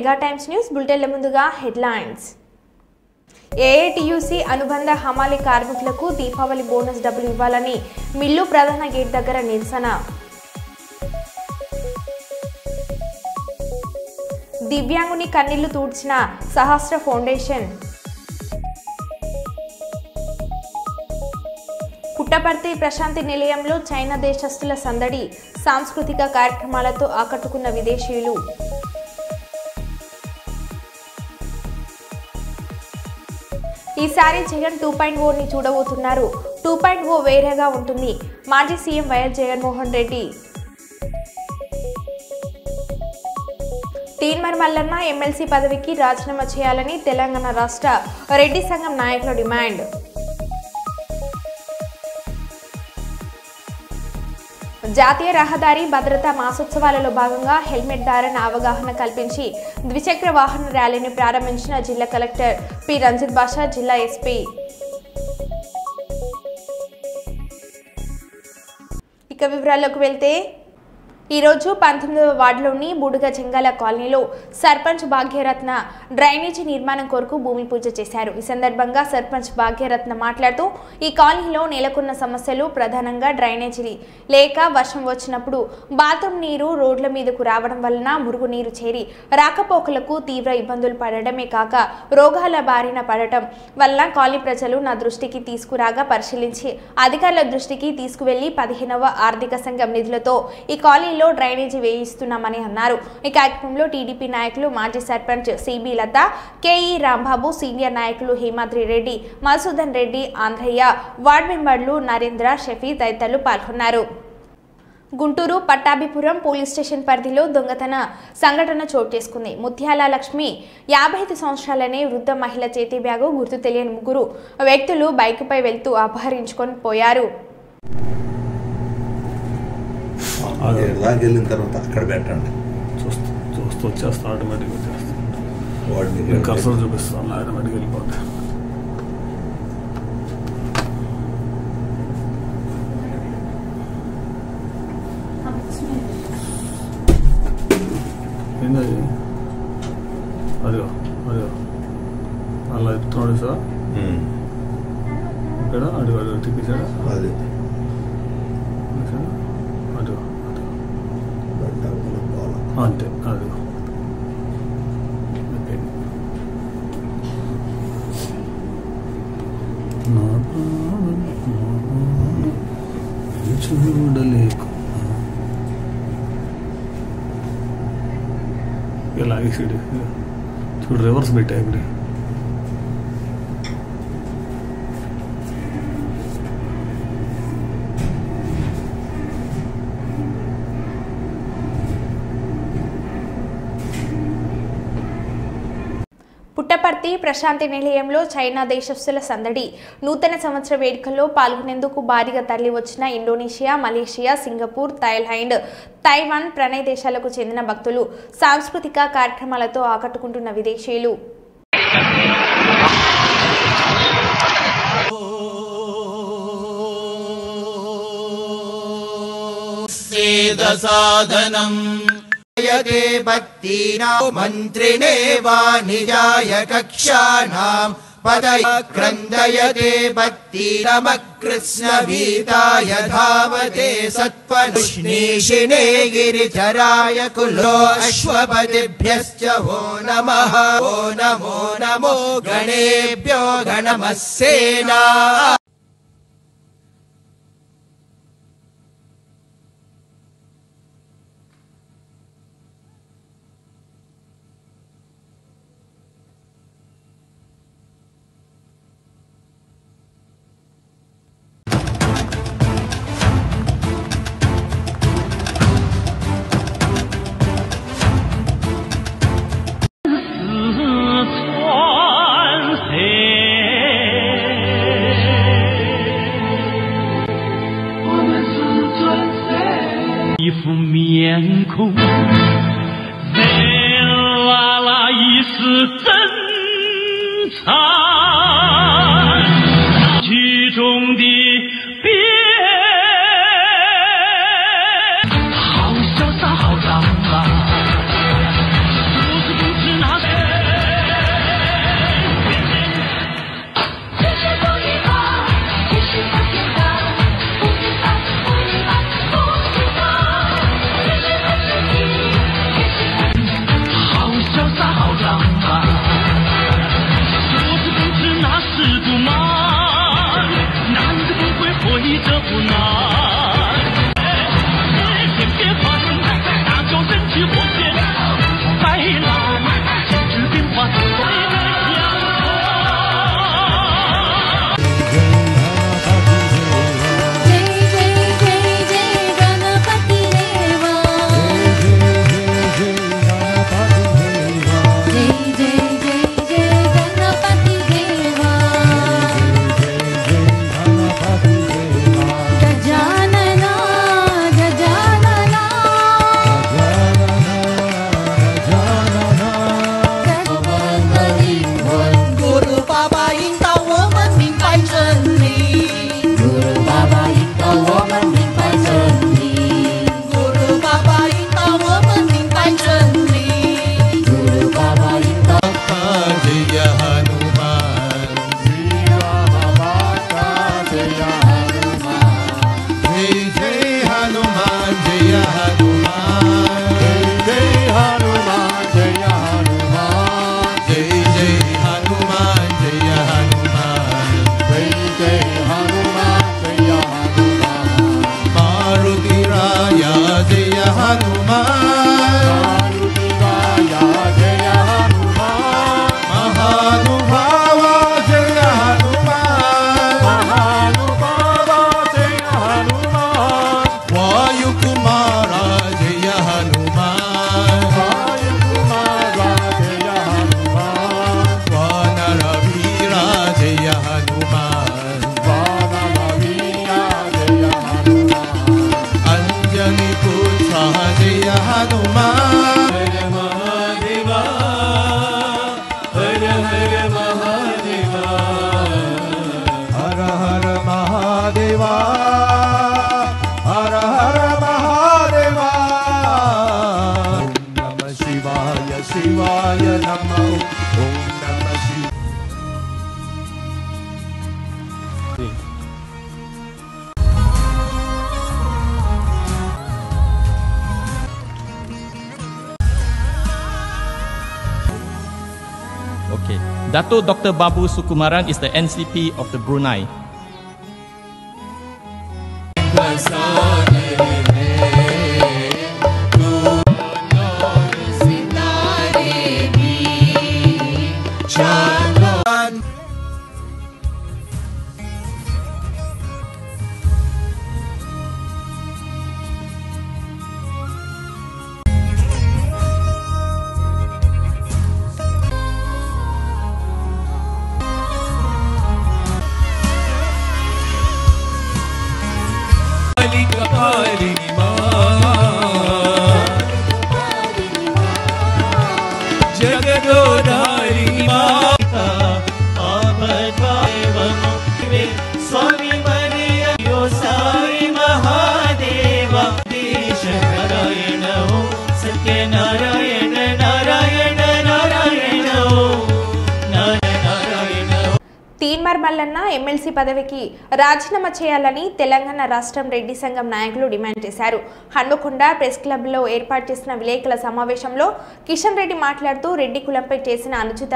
Mega times news బులెటిన్ల ముందుగా headlines. AITUC అనుబంధ హమాలీ కార్మికులకు దీపావళి బోనస్ డబ్బులు ఇవ్వాలని మిల్లు ప్రధాన గేట్ దగ్గర నిరసన. దివ్యాంగుని కన్నీళ్లు తూడ్చిన సహస్ర ఫౌండేషన్. పుట్టపర్తి ప్రశాంతి నిలయంలో చైనా దేశస్థుల సందడి, సాంస్కృతిక కార్యక్రమాలతో ఆకట్టుకున్న విదేశీయులు. ఈసారి జగన్ 2.0ని చూడబోతున్నారు. 2.0 వేరేగా ఉంటుంది. మాజీ CM YS Jaganmohan Reddy. Teenmaar Mallanna MLC పదవికి రాజీనామా చేయాలని తెలంగాణ రాష్ట్ర రెడ్డి సంఘం నాయకుల డిమాండ్. జాతీయ రహదారి భద్రతా మాసోత్సవాలలో భాగంగా హెల్మెట్ ధారణ అవగాహన కల్పించి ద్విచక్ర వాహన ర్యాలీని ప్రారంభించిన జిల్లా కలెక్టర్ పి రంజిత్ బాషా, జిల్లా ఎస్పీ. ఇక వివరాల్లోకి వెళ్తే ఈరోజు 19వ వార్డులోని బుడుగ చెంగాల కాలనీలో సర్పంచ్ భాగ్యరత్న డ్రైనేజీ నిర్మాణం కొరకు భూమి పూజ చేశారు. ఈ సందర్భంగా సర్పంచ్ భాగ్యరత్న మాట్లాడుతూ ఈ కాలనీలో నెలకొన్న సమస్యలు ప్రధానంగా డ్రైనేజీ లేక వర్షం వచ్చినప్పుడు బాత్రూమ్ నీరు రోడ్ల మీదకు రావడం వలన మురుగు నీరు చేరి రాకపోకలకు తీవ్ర ఇబ్బందులు పడడమే కాక రోగాల బారిన పడటం వలన కాలనీ ప్రజలు నా దృష్టికి తీసుకురాగా పరిశీలించి అధికారుల దృష్టికి తీసుకువెళ్లి 15వ ఆర్థిక సంఘం నిధులతో ఈ కాలనీ డ్రైనేజీ వేయిస్తున్నామని అన్నారు. ఈ కార్యక్రమంలో టీడీపీ నాయకులు మాజీ సర్పంచ్ సిబి లత, కేఈ రాంబాబు, సీనియర్ నాయకులు హేమాద్రి రెడ్డి, మధుసూదన్ రెడ్డి, ఆంధ్రయ్య, వార్డు మెంబర్లు నరేంద్ర, షఫీ తదితరులు పాల్గొన్నారు. గుంటూరు పట్టాభిపురం పోలీస్ స్టేషన్ పరిధిలో దొంగతన సంఘటన చోటు చేసుకుంది. ముత్యాల లక్ష్మి 55 సంవత్సరాలనే వృద్ధ మహిళ చేతి బ్యాగు గుర్తు తెలియని ముగ్గురు వ్యక్తులు బైకుపై వెళ్తూ అపహరించుకొని పోయారు. వెళ్ళిన తర్వాత అక్కడ పెట్టండి. చూస్తూ వచ్చేస్తా, ఆటోమేటిక్గా వచ్చేస్తాను. కర్సర్ చూపిస్తాను, ఆటోమేటిక్గా వెళ్ళిపోతా. ఏంటది? అదిగో అదిగో అలా ఎత్తున్నాడు సార్. ఇక్కడ అడుగు అడుగు తిప్పించాడా? అది అంతే. అది చూడలేకు ఇలా చూడు, రివర్స్ పెట్టా ఇక్కడ. పుట్టపర్తి ప్రశాంతి నిలయంలో చైనా దేశస్థుల సందడి. నూతన సంవత్సర వేడుకల్లో పాల్గొనేందుకు భారీగా తరలి వచ్చిన Indonesia, Malaysia, Singapore, Thailand, Taiwan ప్రణయ దేశాలకు చెందిన భక్తులు, సాంస్కృతిక కార్యక్రమాలతో ఆకట్టుకుంటున్న విదేశీయులు. यते भक्तीनां मन्त्रिणे वा निजाय कक्षाणां पदय क्रन्दयते भक्तिरमकृष्णवीताय धावते सत्त्वनुष्णीषिणे गिरिचराय कुलो अश्वपतिभ्यश्च वो नमः। ओ नमो नमो गणेभ्यो गणमस्सेना।一副面孔，人拉拉一丝真惨，剧中的变，好潇洒，好张狂，不知不知那 नमः ॐ नमः शिवाय Okay. Dato Dr. Babu Sukumaran is the NCP of the Brunei. Teenmar Mallanna MLC పదవికి రాజీనామా చేయాలని తెలంగాణ రాష్ట్రం రెడ్డి సంఘం నాయకులు డిమాండ్ చేశారు. హన్మకొండ ప్రెస్ క్లబ్లో ఏర్పాటు చేసిన విలేకరుల సమావేశంలో కిషన్ రెడ్డి మాట్లాడుతూ రెడ్డి కులంపై చేసిన అనుచిత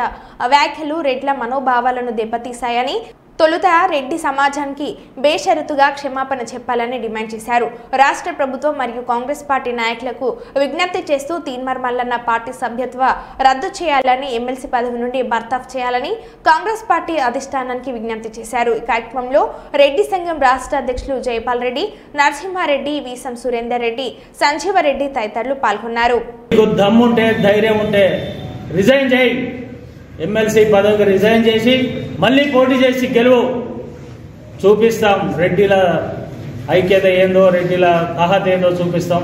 వ్యాఖ్యలు రెడ్ల మనోభావాలను దెబ్బతీశాయని, తొలుత రెడ్డి సమాజానికి బేషరతుగా క్షమాపణ చెప్పాలని డిమాండ్ చేశారు. రాష్ట్ర ప్రభుత్వం మరియు కాంగ్రెస్ పార్టీ నాయకులకు విజ్ఞప్తి చేస్తూ తీన్మార్ మల్లన్న పార్టీ సభ్యత్వ రద్దు చేయాలని, ఎమ్మెల్సీ పదవి నుండి బర్తాఫ్ చేయాలని కాంగ్రెస్ పార్టీ అధిష్టానానికి విజ్ఞప్తి చేశారు. ఈ కార్యక్రమంలో రెడ్డి సంఘం రాష్ట్ర అధ్యక్షులు జయపాల్ రెడ్డి, నరసింహారెడ్డి, వీసం సురేందర్ రెడ్డి, సంజీవరెడ్డి తదితరులు పాల్గొన్నారు. దమ్ముంటే ధైర్యం ఉంటే రిజైన్ చేయి, ఎమ్మెల్సీ పదవికి రిజైన్ చేసి మళ్ళీ పోటీ చేసి గెలువు, చూపిస్తాం రెడ్డిల ఐక్యత ఏందో, రెడ్డిల తాహత ఏందో చూపిస్తాం.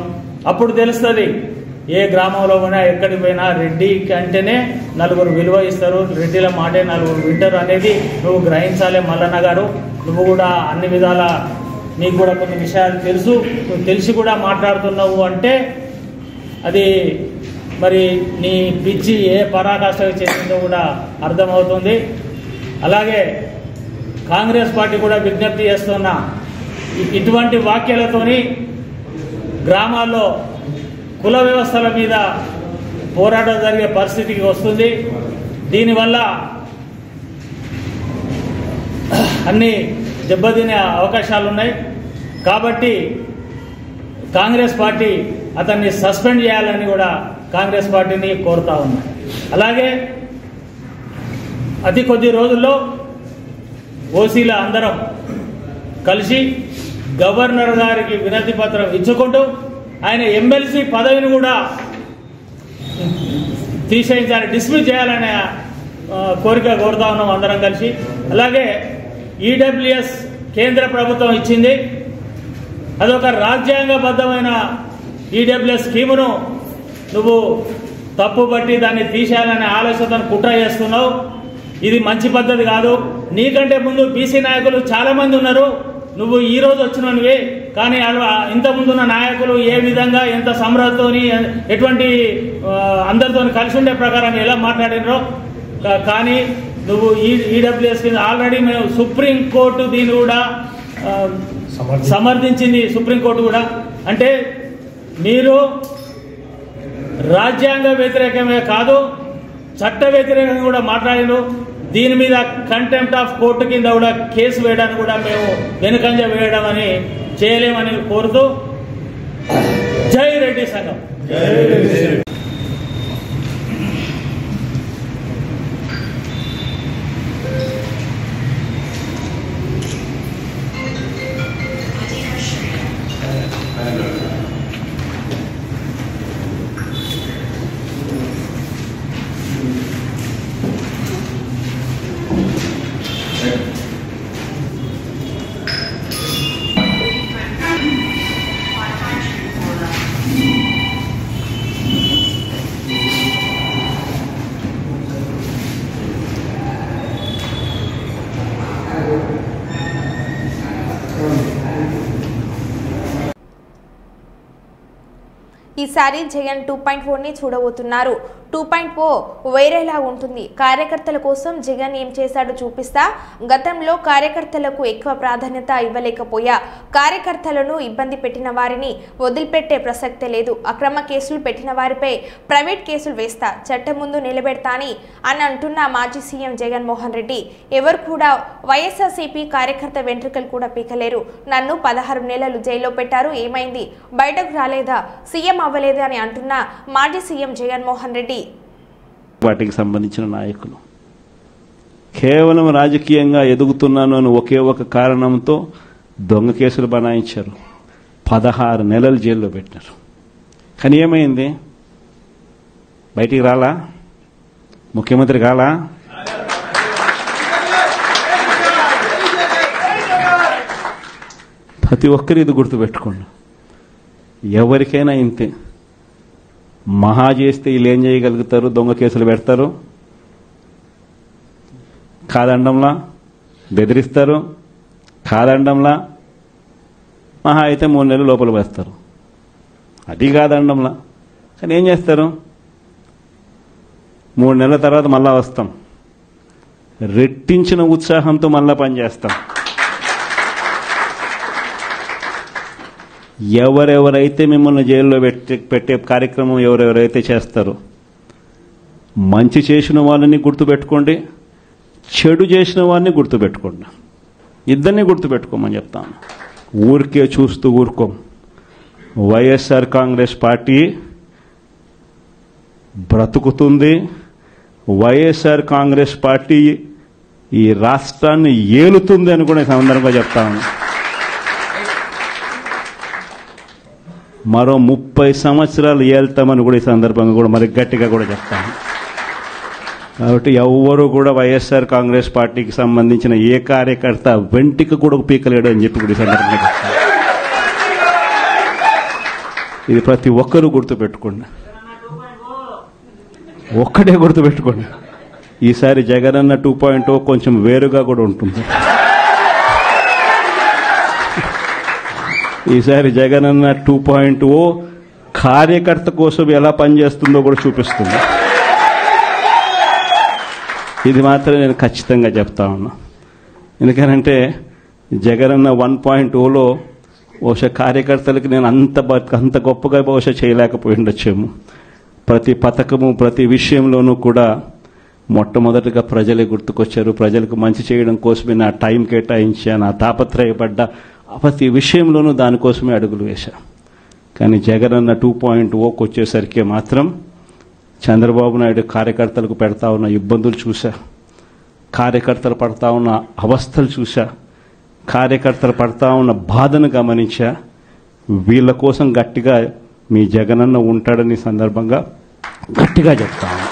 అప్పుడు తెలుస్తుంది ఏ గ్రామంలో పోయినా ఎక్కడికి పోయినా రెడ్డి అంటేనే నలుగురు విలువ ఇస్తారు, రెడ్డిల మాటే నలుగురు వింటారు అనేది నువ్వు గ్రహించాలి మల్లన్న గారు. నువ్వు కూడా అన్ని విధాల నీకు కూడా కొన్ని విషయాలు తెలుసు, నువ్వు తెలిసి కూడా మాట్లాడుతున్నావు అంటే అది మరి నీ పిచ్చి ఏ పరాకాష్ఠకు చెందిందో కూడా అర్థమవుతుంది. అలాగే కాంగ్రెస్ పార్టీ కూడా విజ్ఞప్తి చేస్తున్న ఇటువంటి వాక్యాలతోని గ్రామాల్లో కుల వ్యవస్థల మీద పోరాటం జరిగే పరిస్థితికి వస్తుంది. దీనివల్ల అన్ని దెబ్బతినే అవకాశాలు ఉన్నాయి. కాబట్టి కాంగ్రెస్ పార్టీ అతన్ని సస్పెండ్ చేయాలని కూడా కాంగ్రెస్ పార్టీని కోరుతా ఉంది. అలాగే అతి కొద్ది రోజుల్లో ఓసీల అందరం కలిసి గవర్నర్ గారికి వినతి పత్రం ఇచ్చుకుంటూ ఆయన ఎమ్మెల్సీ పదవిని కూడా తీసేయించాలి, డిస్మిస్ చేయాలనే కోరిక కోరుతా ఉన్నాం అందరం కలిసి. అలాగే ఈడబ్ల్యూఎస్ కేంద్ర ప్రభుత్వం ఇచ్చింది, అదొక రాజ్యాంగబద్ధమైన ఈడబ్ల్యూఎస్ స్కీమును నువ్వు తప్పుబట్టి దాన్ని తీసేయాలనే ఆలోచనతో కుట్ర చేస్తున్నావు. ఇది మంచి పద్ధతి కాదు. నీకంటే ముందు బీసీ నాయకులు చాలా మంది ఉన్నారు, నువ్వు ఈ రోజు వచ్చినవి. కానీ ఇంతకుముందున్న నాయకులు ఏ విధంగా ఎంత సమర్థతోని ఎటువంటి అందరితో కలిసి ఉండే ప్రకారం ఎలా మాట్లాడినరో, కానీ నువ్వు ఈడబ్ల్యూఎస్ కింద ఆల్రెడీ మేము సుప్రీంకోర్టు దీన్ని కూడా సమర్థించింది. సుప్రీంకోర్టు కూడా అంటే మీరు రాజ్యాంగ వ్యతిరేకమే కాదు చట్ట వ్యతిరేకంగా కూడా మాట్లాడినారు. దీని మీద కంటెంప్ట్ ఆఫ్ కోర్టు కింద కూడా కేసు వేయడానికి కూడా మేము వెనుకంజ వేయడం అని చేయలేమని కోరుతూ జై రెడ్డి సంఘం. ఈసారి జగన్ 2.4ని చూడబోతున్నారు. 2.0 వేరేలా ఉంటుంది. కార్యకర్తల కోసం జగన్ ఏం చేశాడో చూపిస్తా. గతంలో కార్యకర్తలకు ఎక్కువ ప్రాధాన్యత ఇవ్వలేకపోయా. కార్యకర్తలను ఇబ్బంది పెట్టిన వారిని వదిలిపెట్టే ప్రసక్తే లేదు. అక్రమ కేసులు పెట్టిన వారిపై ప్రైవేట్ కేసులు వేస్తా, చట్టం ముందు నిలబెడతా అని అంటున్న మాజీ సీఎం జగన్మోహన్ రెడ్డి ఎవరు కూడా వైఎస్ఆర్సీపీ కార్యకర్త వెంట్రుకలు కూడా పీకలేరు. నన్ను 16 నెలలు జైల్లో పెట్టారు, ఏమైంది, బయటకు రాలేదా, సీఎం అవ్వలేదా అని అంటున్న మాజీ సీఎం జగన్మోహన్ రెడ్డి. వాటికి సంబంధించిన నాయకులు కేవలం రాజకీయంగా ఎదుగుతున్నాను అని ఒకే ఒక కారణంతో దొంగ కేసులు బనాయించారు. 16 నెలలు జైల్లో పెట్టారు. కానీ ఏమైంది? బయటికి రాలా? ముఖ్యమంత్రి కాలా? ప్రతి ఒక్కరు ఇది గుర్తుపెట్టుకోండి. ఎవరికైనా ఇంతే. మహా చేస్తే వీళ్ళు ఏం చేయగలుగుతారు? దొంగ కేసులు పెడతారు, కాదండంలా బెదిరిస్తారు, కాదండంలా మహా అయితే 3 నెలలు లోపల వేస్తారు, అది కాదండంలా. కానీ ఏం చేస్తారు? 3 నెలల తర్వాత మళ్ళా వస్తాం, రెట్టించిన ఉత్సాహంతో మళ్ళా పనిచేస్తాం. ఎవరెవరైతే మిమ్మల్ని జైల్లో పెట్టే కార్యక్రమం ఎవరెవరైతే చేస్తారో, మంచి చేసిన వాళ్ళని గుర్తుపెట్టుకోండి, చెడు చేసిన వాడిని గుర్తుపెట్టుకోండి. ఇద్దరిని గుర్తుపెట్టుకోమని చెప్తాను. ఊరికే చూస్తూ ఊరుకోం. వైఎస్ఆర్ కాంగ్రెస్ పార్టీ బ్రతుకుతుంది. వైఎస్ఆర్ కాంగ్రెస్ పార్టీ ఈ రాష్ట్రాన్ని ఏలుతుంది అని కూడా సందర్భంగా చెప్తాను. మరో 30 సంవత్సరాలు ఏళ్తామని కూడా ఈ సందర్భంగా కూడా మరి గట్టిగా కూడా చెప్తాను. కాబట్టి ఎవరు కూడా వైఎస్ఆర్ కాంగ్రెస్ పార్టీకి సంబంధించిన ఏ కార్యకర్త వెంటికి కూడా పీకలేడు అని చెప్పి కూడా ఈ సందర్భంగా చెప్తాను. ఇది ప్రతి ఒక్కరూ గుర్తుపెట్టుకోండి. ఒక్కటే గుర్తుపెట్టుకోండి, ఈసారి జగనన్న 2.0 కొంచెం వేరుగా కూడా ఉంటుంది. ఈసారి జగనన్న 2.0 కార్యకర్త కోసం ఎలా పనిచేస్తుందో కూడా చూపిస్తుంది. ఇది మాత్రం నేను ఖచ్చితంగా చెప్తా ఉన్నా. ఎందుకనంటే జగనన్న 1.0లో బహుశా కార్యకర్తలకి నేను అంత గొప్పగా బహుశా చేయలేకపోయి ఉండొచ్చేమో. ప్రతి పథకము ప్రతి విషయంలోనూ కూడా మొట్టమొదటిగా ప్రజలే గుర్తుకొచ్చారు. ప్రజలకు మంచి చేయడం కోసమే నా టైం కేటాయించా, నా తాపత్రయపడ్డా, ప్రతి విషయంలోనూ దానికోసమే అడుగులు వేశా. కానీ జగనన్న 2.0కి వచ్చేసరికి మాత్రం చంద్రబాబు నాయుడు కార్యకర్తలకు పెడతా ఉన్న ఇబ్బందులు చూశా, కార్యకర్తలు పడతా ఉన్న అవస్థలు చూశా, కార్యకర్తలు పడతా ఉన్న బాధను గమనించా. వీళ్ళ కోసం గట్టిగా మీ జగనన్న ఉంటాడని సందర్భంగా గట్టిగా చెప్తాను.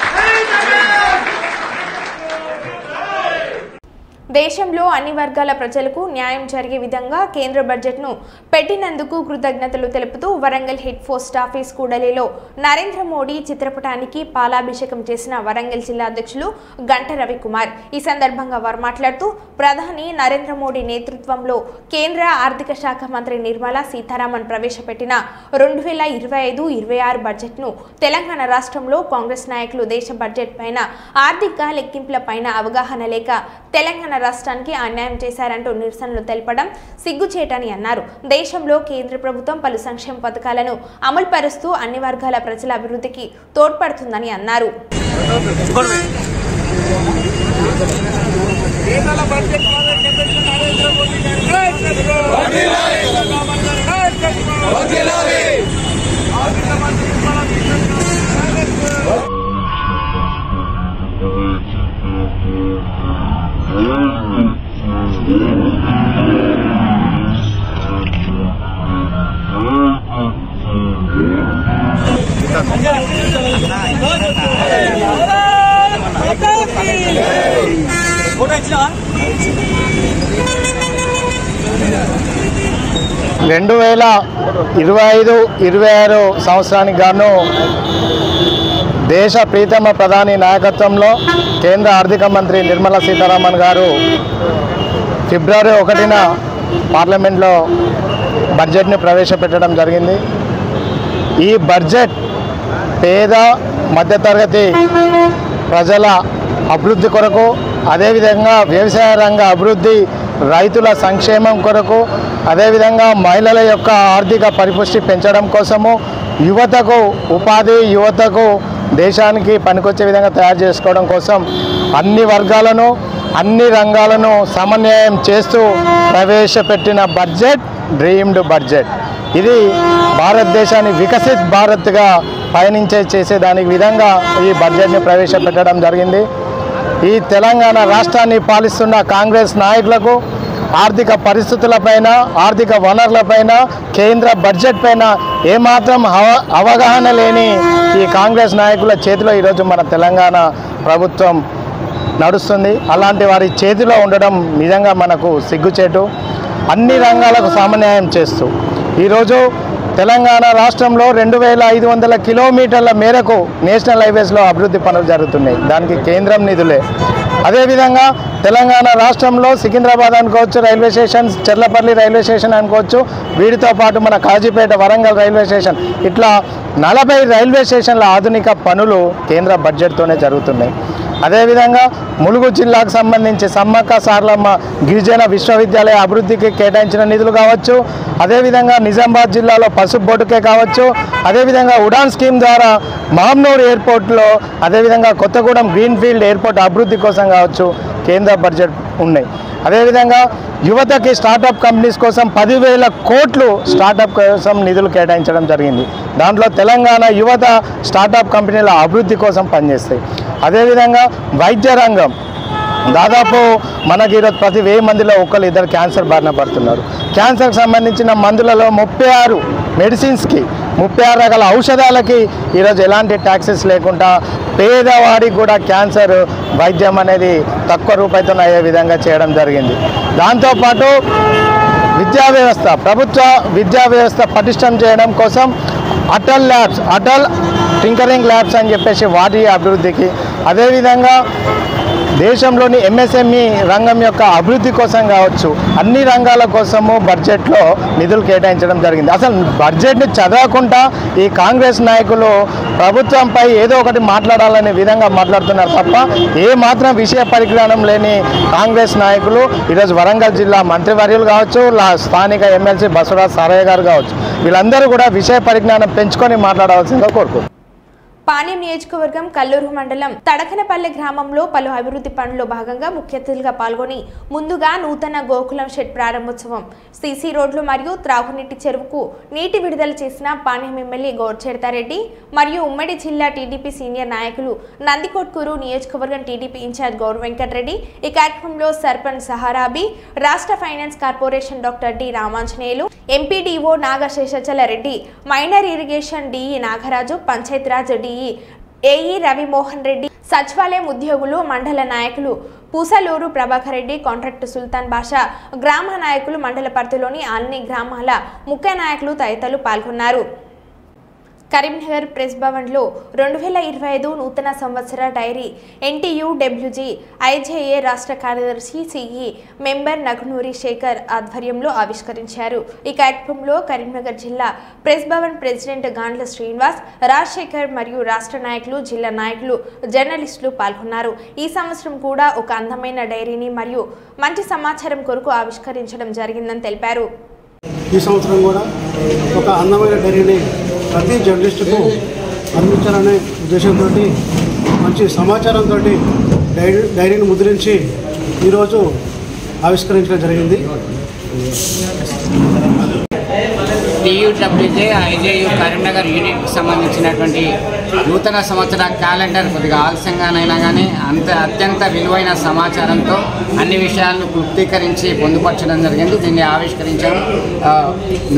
దేశంలో అన్ని వర్గాల ప్రజలకు న్యాయం జరిగే విధంగా కేంద్ర బడ్జెట్ను పెట్టినందుకు కృతజ్ఞతలు తెలుపుతూ వరంగల్ హెడ్ పోస్ట్ ఆఫీస్ కూడలిలో నరేంద్ర మోడీ చిత్రపటానికి పాలాభిషేకం చేసిన వరంగల్ జిల్లా అధ్యక్షులు గంట రవికుమార్. ఈ సందర్భంగా వారు మాట్లాడుతూ ప్రధాని నరేంద్ర మోడీ నేతృత్వంలో కేంద్ర ఆర్థిక శాఖ మంత్రి నిర్మలా సీతారామన్ ప్రవేశపెట్టిన 2025-26 బడ్జెట్ను తెలంగాణ రాష్ట్రంలో కాంగ్రెస్ నాయకులు దేశ బడ్జెట్ పైన ఆర్థిక లెక్కింపుల పైన అవగాహన లేక తెలంగాణ రాష్ట్రానికి అన్యాయం చేశారంటూ నిరసనలు తెలపడం సిగ్గుచేటని అన్నారు. దేశంలో కేంద్ర ప్రభుత్వం పలు సంక్షేమ పథకాలను అమలు పరుస్తూ అన్ని వర్గాల ప్రజల అభివృద్ధికి తోడ్పడుతుందని అన్నారు. రెండు 2025-26 సంవత్సరానికి గాను దేశ ప్రీతమ ప్రధాని నాయకత్వంలో కేంద్ర ఆర్థిక మంత్రి నిర్మలా సీతారామన్ గారు ఫిబ్రవరి 1న పార్లమెంట్లో బడ్జెట్ని ప్రవేశపెట్టడం జరిగింది. ఈ బడ్జెట్ పేద మధ్యతరగతి ప్రజల అభివృద్ధి కొరకు, అదేవిధంగా వ్యవసాయ రంగ అభివృద్ధి, రైతుల సంక్షేమం కొరకు, అదేవిధంగా మహిళల యొక్క ఆర్థిక పరిపుష్టి పెంచడం కోసము, యువతకు ఉపాధి, యువతకు దేశానికి పనికొచ్చే విధంగా తయారు చేసుకోవడం కోసం అన్ని వర్గాలను, అన్ని రంగాలను సమన్వయం చేస్తూ ప్రవేశపెట్టిన బడ్జెట్ డ్రీమ్డ్ బడ్జెట్. ఇది భారతదేశాన్ని వికసిత్ భారత్గా చేసేదానికి విధంగా ఈ బడ్జెట్ని ప్రవేశపెట్టడం జరిగింది. ఈ తెలంగాణ రాష్ట్రాన్ని పాలిస్తున్న కాంగ్రెస్ నాయకులకు ఆర్థిక పరిస్థితులపైన, ఆర్థిక వనరులపైన, కేంద్ర బడ్జెట్ పైన ఏమాత్రం అవగాహన లేని ఈ కాంగ్రెస్ నాయకుల చేతిలో ఈరోజు మన తెలంగాణ ప్రభుత్వం నడుస్తుంది. అలాంటి వారి చేతిలో ఉండడం నిజంగా మనకు సిగ్గుచేటు. అన్ని రంగాలకు సమన్వయం చేస్తూ ఈరోజు తెలంగాణ రాష్ట్రంలో 2500 కిలోమీటర్ల మేరకు నేషనల్ హైవేస్లో అభివృద్ధి పనులు జరుగుతున్నాయి. దానికి కేంద్రం నిధులే. అదేవిధంగా తెలంగాణ రాష్ట్రంలో సికింద్రాబాద్ అనుకోవచ్చు, railway station, Cherlapalli railway station అనుకోవచ్చు, వీటితో పాటు మన కాజీపేట, వరంగల్ రైల్వే స్టేషన్, ఇట్లా 40 రైల్వే స్టేషన్ల ఆధునిక పనులు కేంద్ర బడ్జెట్తోనే జరుగుతున్నాయి. అదేవిధంగా ములుగు జిల్లాకు సంబంధించి సమ్మక్క సారలమ్మ గిరిజన విశ్వవిద్యాలయ అభివృద్ధికి కేటాయించిన నిధులు కావచ్చు, అదేవిధంగా నిజామాబాద్ జిల్లాలో పసుపు బోటుకే కావచ్చు, అదేవిధంగా ఉడాన్ స్కీమ్ ద్వారా మామ్నూర్ ఎయిర్పోర్ట్లో, అదేవిధంగా కొత్తగూడెం గ్రీన్ఫీల్డ్ ఎయిర్పోర్ట్ అభివృద్ధి కోసం కావచ్చు కేంద్ర బడ్జెట్ ఉన్నాయి. అదేవిధంగా యువతకి స్టార్టప్ కంపెనీస్ కోసం 10,000 కోట్లు స్టార్టప్ కోసం నిధులు కేటాయించడం జరిగింది. దాంట్లో తెలంగాణ యువత స్టార్టప్ కంపెనీల అభివృద్ధి కోసం పనిచేస్తాయి. అదేవిధంగా వైద్య రంగం దాదాపు మనకి ఈరోజు ప్రతి 1000 మందిలో 1-2 క్యాన్సర్ బారిన పడుతున్నారు. క్యాన్సర్కి సంబంధించిన మందులలో 36 మెడిసిన్స్కి, 36 రకాల ఔషధాలకి ఈరోజు ఎలాంటి ట్యాక్సెస్ లేకుండా పేదవాడికి కూడా క్యాన్సర్ వైద్యం అనేది తక్కువ రూపాయలతో అయ్యే విధంగా చేయడం జరిగింది. దాంతోపాటు విద్యా వ్యవస్థ, ప్రభుత్వ విద్యా వ్యవస్థ పటిష్టం చేయడం కోసం Atal labs, Atal tinkering labs అని చెప్పేసి వాటి అభివృద్ధికి, అదేవిధంగా దేశంలోని ఎంఎస్ఎంఈ రంగం యొక్క అభివృద్ధి కోసం కావచ్చు, అన్ని రంగాల కోసము బడ్జెట్లో నిధులు కేటాయించడం జరిగింది. అసలు బడ్జెట్ని చదవకుండా ఈ కాంగ్రెస్ నాయకులు ప్రభుత్వంపై ఏదో ఒకటి మాట్లాడాలనే విధంగా మాట్లాడుతున్నారు తప్ప ఏ మాత్రం విషయ పరిజ్ఞానం లేని కాంగ్రెస్ నాయకులు ఈరోజు వరంగల్ జిల్లా మంత్రివర్యులు కావచ్చు, స్థానిక ఎమ్మెల్సీ బసవరాజ్ సారయ్య గారు కావచ్చు, వీళ్ళందరూ కూడా విషయ పరిజ్ఞానం పెంచుకొని మాట్లాడవలసిందిగా కోరుకుంటున్నారు. పాణ్యం నియోజకవర్గం కల్లూరు మండలం తడకనపల్లి గ్రామంలో పలు అభివృద్ధి పనుల్లో భాగంగా ముఖ్య అతిథులుగా పాల్గొని ముందుగా నూతన గోకులం షెడ్ ప్రారంభోత్సవం, సీసీ రోడ్లు మరియు త్రాగునీటి చెరువుకు నీటి విడుదల చేసిన పాణ్యం ఎమ్మెల్యే గౌడ్చేడతారెడ్డి మరియు ఉమ్మడి జిల్లా టీడీపీ సీనియర్ నాయకులు నందికొట్కూరు నియోజకవర్గం టీడీపీ ఇన్ఛార్జ్ గౌర్ వెంకటరెడ్డి. ఈ కార్యక్రమంలో సర్పంచ్ సహారాబీ, రాష్ట్ర finance corporation doctor D Ramanjaneyulu, MPDO Nagaseshachala Reddy, minor irrigation DE Nagaraju, Panchayatiraj DE AE Ravimohan Reddy, సచివాలయం ఉద్యోగులు, మండల నాయకులు పూసలూరు ప్రభాకర్ రెడ్డి, కాంట్రాక్టర్ సుల్తాన్ బాషా, గ్రామ నాయకులు, మండల పరిధిలోని అన్ని గ్రామాల ముఖ్య నాయకులు తదితరులు పాల్గొన్నారు. కరీంనగర్ ప్రెస్ భవన్లో 2025 నూతన సంవత్సర డైరీ ఎన్టీయూ డబ్ల్యూజీ ఐజేఏ రాష్ట్ర కార్యదర్శి సిఈ మెంబర్ నగనూరి శేఖర్ ఆధ్వర్యంలో ఆవిష్కరించారు. ఈ కార్యక్రమంలో కరీంనగర్ జిల్లా ప్రెస్ భవన్ ప్రెసిడెంట్ గాండ్ల శ్రీనివాస్, రాజశేఖర్ మరియు రాష్ట్ర నాయకులు, జిల్లా నాయకులు, జర్నలిస్టులు పాల్గొన్నారు. ఈ సంవత్సరం కూడా ఒక అందమైన డైరీని మరియు మంచి సమాచారం కొరకు ఆవిష్కరించడం జరిగిందని తెలిపారు. ఈ సంవత్సరం కూడా ఒక అందమైన డైరీని ప్రతి జర్నలిస్టుకు అందించాలనే ఉద్దేశంతో మంచి సమాచారంతో డైరీని ముద్రించి ఈరోజు ఆవిష్కరించడం జరిగింది. టీయూడబ్ల్యూజే ఐజేయు కరీంనగర్ యూనిట్కి సంబంధించినటువంటి నూతన సంవత్సర క్యాలెండర్ కొద్దిగా ఆలస్యంగానైనా కానీ అత్యంత విలువైన సమాచారంతో అన్ని విషయాలను క్లుప్తీకరించి పొందుపరచడం జరిగింది. దీన్ని ఆవిష్కరించారు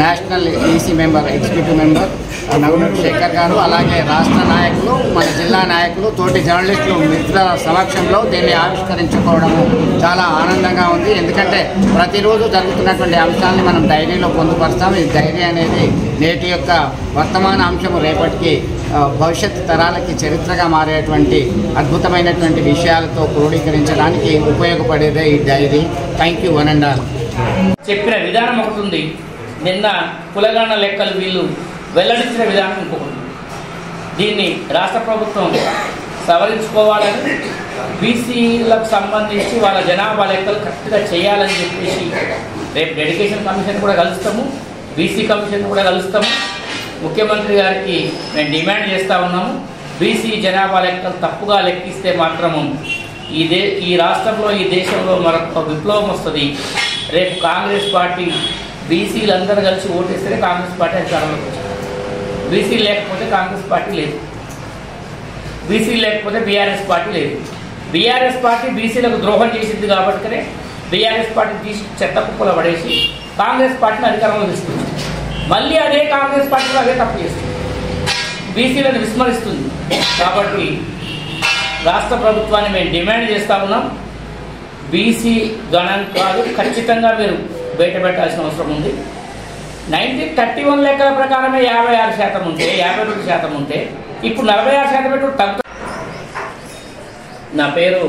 national EC member, executive member Naganuri Shekhar garu, అలాగే రాష్ట్ర నాయకులు, మన జిల్లా నాయకులు, తోటి జర్నలిస్టులు మిత్రుల సమక్షంలో దీన్ని ఆవిష్కరించుకోవడము చాలా ఆనందంగా ఉంది. ఎందుకంటే ప్రతిరోజు జరుగుతున్నటువంటి అంశాలని మనం డైరీలో పొందుపరుస్తాం. ఈ డైరీ అనేది నేటి యొక్క వర్తమాన అంశము రేపటికి భవిష్యత్ తరాలకి చరిత్రగా మారేటువంటి అద్భుతమైనటువంటి విషయాలతో క్రోడీకరించడానికి ఉపయోగపడేదే ఈ diary. Thank you one and all. చెప్పిన విధానం ఒకటి ఉంది, నిన్న కులగణన లెక్కలు వీళ్ళు వెల్లడించిన విధానం ఇంకొకటి. దీన్ని రాష్ట్ర ప్రభుత్వం సవరించుకోవాలని, బీసీలకు సంబంధించి వాళ్ళ జనాభా లెక్కలు కరెక్ట్గా చేయాలని చెప్పేసి రేపు డెడికేషన్ కమిషన్ కూడా కలుస్తాము, బీసీ కమిషన్ కూడా కలుస్తాము. ముఖ్యమంత్రి గారికి మేము డిమాండ్ చేస్తూ ఉన్నాము, బీసీ జనాభా లెక్కలు తప్పుగా లెక్కిస్తే మాత్రము ఈ రాష్ట్రంలో ఈ దేశంలో మరొక విప్లవం వస్తుంది. రేపు కాంగ్రెస్ పార్టీ బీసీలందరూ కలిసి ఓటేస్తేనే కాంగ్రెస్ పార్టీ అధికారంలోకి వచ్చింది. బీసీ లేకపోతే కాంగ్రెస్ పార్టీ లేదు, బీసీ లేకపోతే బీఆర్ఎస్ పార్టీ లేదు. బీఆర్ఎస్ పార్టీ బీసీలకు ద్రోహం చేసింది కాబట్టినే బీఆర్ఎస్ పార్టీ తీసి చెత్త కుప్పలో పడేసి కాంగ్రెస్ పార్టీని అధికారంలో తీసుకొచ్చింది. మళ్ళీ అదే కాంగ్రెస్ పార్టీలో అదే తప్పు చేస్తుంది, బీసీలను విస్మరిస్తుంది. కాబట్టి రాష్ట్ర ప్రభుత్వాన్ని మేము డిమాండ్ చేస్తూ ఉన్నాం, బీసీ గణాంకాలు ఖచ్చితంగా మీరు బయట పెట్టాల్సిన అవసరం ఉంది. 1931 లెక్కల ప్రకారమే 56% ఉంటే 52% ఉంటే ఇప్పుడు 46% పెట్టు తగ్గు. నా పేరు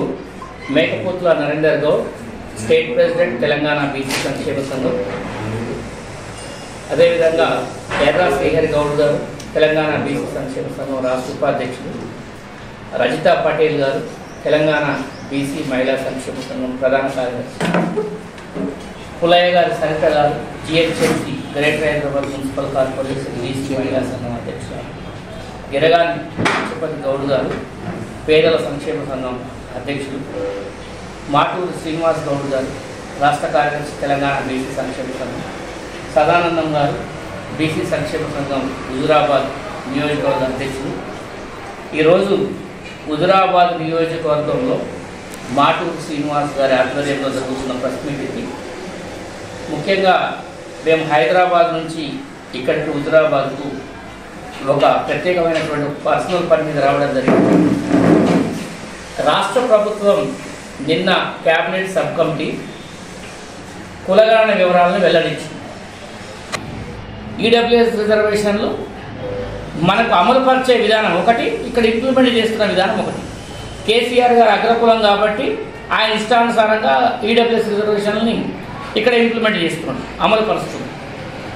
Mekapothula Narender Goud, state president Telangana BC సంక్షేమ సంఘం. అదేవిధంగా ఎర్రా శ్రీహరి గౌడ్ గారు తెలంగాణ బీసీ సంక్షేమ సంఘం రాష్ట్ర ఉపాధ్యక్షులు, రజితా పటేల్ గారు తెలంగాణ బీసీ మహిళా సంక్షేమ సంఘం ప్రధాన కార్యదర్శి, పులయ్య గారు సరిత గారు GHMC greater Hyderabad municipal corporation BC మహిళా సంఘం అధ్యక్షురాలు, గిరగాని తిరుపతి గౌడ్ గారు పేదల సంక్షేమ సంఘం అధ్యక్షులు, మాటూరు శ్రీనివాస్ గౌడ్ గారు రాష్ట్ర కార్యదర్శి తెలంగాణ బీసీ సంక్షేమ సంఘం, సదానందం గారు బీసీ సంక్షేమ సంఘం హుజురాబాద్ నియోజకవర్గ అధ్యక్షులు. ఈరోజు హుజురాబాద్ నియోజకవర్గంలో మాటూరు శ్రీనివాస్ గారి ఆధ్వర్యంలో జరుగుతున్న ప్రెస్ మీటింగ్కి ముఖ్యంగా మేము హైదరాబాద్ నుంచి ఇక్కడికి హుజురాబాద్కు ఒక ప్రత్యేకమైనటువంటి పర్సనల్ పని మీద రావడం జరిగింది. రాష్ట్ర ప్రభుత్వం నిన్న క్యాబినెట్ సబ్ కమిటీ కులగణన వివరాలను వెల్లడించింది. ఈడబ్ల్యూఎస్ రిజర్వేషన్లు మనకు అమలుపరిచే విధానం ఒకటి, ఇక్కడ ఇంప్లిమెంట్ చేస్తున్న విధానం ఒకటి. కేసీఆర్ గారు అగ్రకులం కాబట్టి ఆయన ఇష్టానుసారంగా ఈడబ్ల్యూఎస్ రిజర్వేషన్లని ఇక్కడ ఇంప్లిమెంట్ చేస్తున్నాడు, అమలుపరుస్తున్నాడు,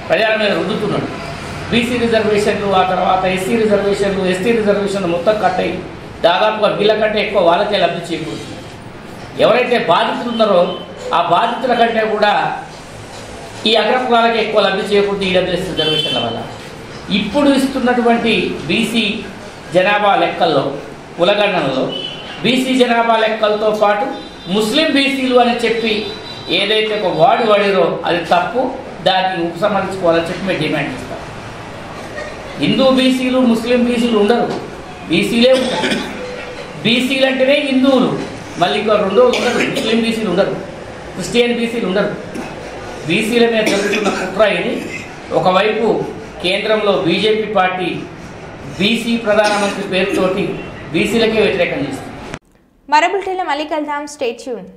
ప్రజల మీద రుద్దుతున్నాడు. బీసీ రిజర్వేషన్లు, ఆ తర్వాత ఎస్సీ రిజర్వేషన్లు, ఎస్టీ రిజర్వేషన్లు మొత్తం కట్ అయ్యి దాదాపుగా వీళ్ళకంటే ఎక్కువ వాళ్ళకే లబ్ధి చేకూరుతుంది. ఎవరైతే బాధితులు ఉన్నారో ఆ బాధితుల కంటే కూడా ఈ అగ్రకులాలకి ఎక్కువ లబ్ధి చేకూరుతుంది ఈడబ్ల్యూఎస్ రిజర్వేషన్ల వల్ల. ఇప్పుడు ఇస్తున్నటువంటి బీసీ జనాభా లెక్కల్లో కులగణనలో బీసీ జనాభా లెక్కలతో పాటు ముస్లిం బీసీలు అని చెప్పి ఏదైతే ఒక వాడిరో అది తప్పు, దాన్ని ఉపసంహరించుకోవాలని చెప్పి మేము డిమాండ్ చేస్తాం. హిందూ బీసీలు ముస్లిం బీసీలు ఉండరు, బీసీలే ఉంటారు. బీసీలు అంటేనే హిందువులు, మళ్ళీ ఇంకో రెండో ఉండరు, ముస్లిం బీసీలు ఉండరు, క్రిస్టియన్ బీసీలు ఉండరు. బీసీల మీద జరుగుతున్న కుట్ర ఇది. ఒకవైపు కేంద్రంలో బీజేపీ పార్టీ బీసీ ప్రధానమంత్రి పేరుతోటి బీసీలకే వ్యతిరేకం చేస్తుంది. మరో బులెటిన్లో మళ్ళీ కలుద్దాం. Stay tune.